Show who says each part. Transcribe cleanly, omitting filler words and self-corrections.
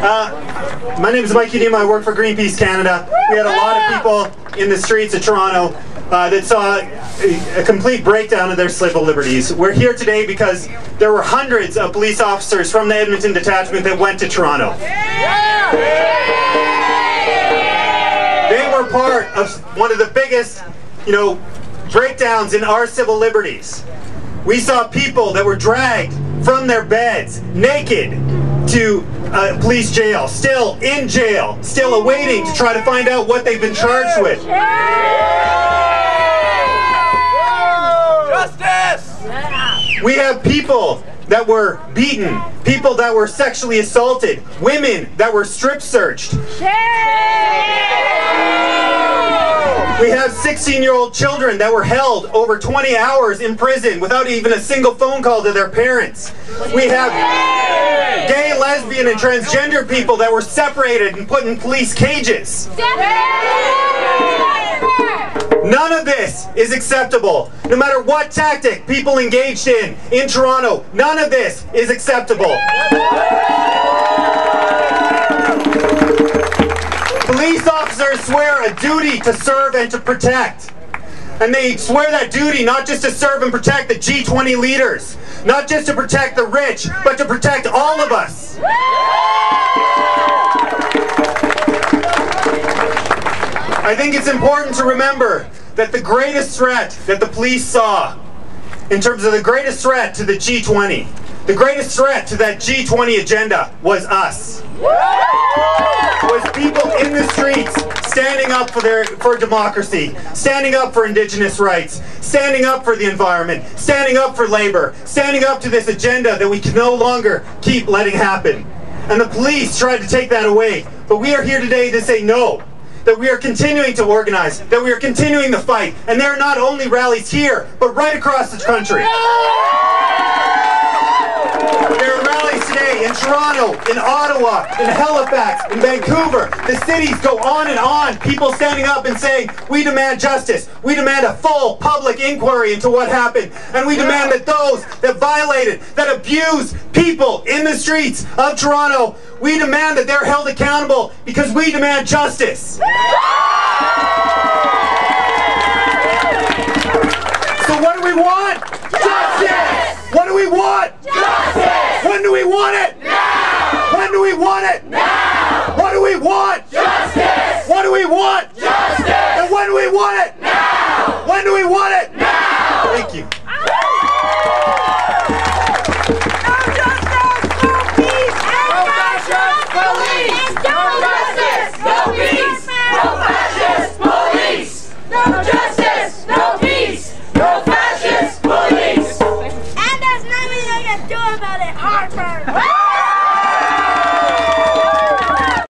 Speaker 1: My name is Hudema. I work for Greenpeace Canada. We had a lot of people in the streets of Toronto that saw a complete breakdown of their civil liberties. We're here today because there were hundreds of police officers from the Edmonton detachment that went to Toronto. They were part of one of the biggest, breakdowns in our civil liberties. We saw people that were dragged from their beds, naked, to police jail, still in jail, still awaiting to try to find out what they've been charged with.
Speaker 2: Justice!
Speaker 1: We have people that were beaten, people that were sexually assaulted, women that were strip searched. We have 16-year-old children that were held over 20 hours in prison without even a single phone call to their parents. We have gay, lesbian, and transgender people that were separated and put in police cages. None of this is acceptable. No matter what tactic people engaged in Toronto, none of this is acceptable. Police officers swear a duty to serve and to protect. And they swear that duty not just to serve and protect the G20 leaders, not just to protect the rich, but to protect all of us. I think it's important to remember that the greatest threat that the police saw, in terms of the greatest threat to the G20, the greatest threat to that G20 agenda was us. Was people in the streets standing up for democracy, standing up for Indigenous rights, standing up for the environment, standing up for labor, standing up to this agenda that we can no longer keep letting happen. And the police tried to take that away. But we are here today to say no. That we are continuing to organize, that we are continuing the fight, and there are not only rallies here, but right across the country. There are rallies today in Toronto, in Ottawa, in Halifax, in Vancouver. The cities go on and on, people standing up and saying, we demand justice, we demand a full public inquiry into what happened, and we demand that those that violated, that abused people in the streets of Toronto, we demand that they're held accountable because we demand justice. So what do we want? Justice! What do we want? Justice! When do we want it? Now! When do we want it? Now! What do we want? Justice! What do we want? Justice! And when do we want it? Now! When do we want it? Now! Thank you.
Speaker 3: And there's nothing they can do about it, Harper!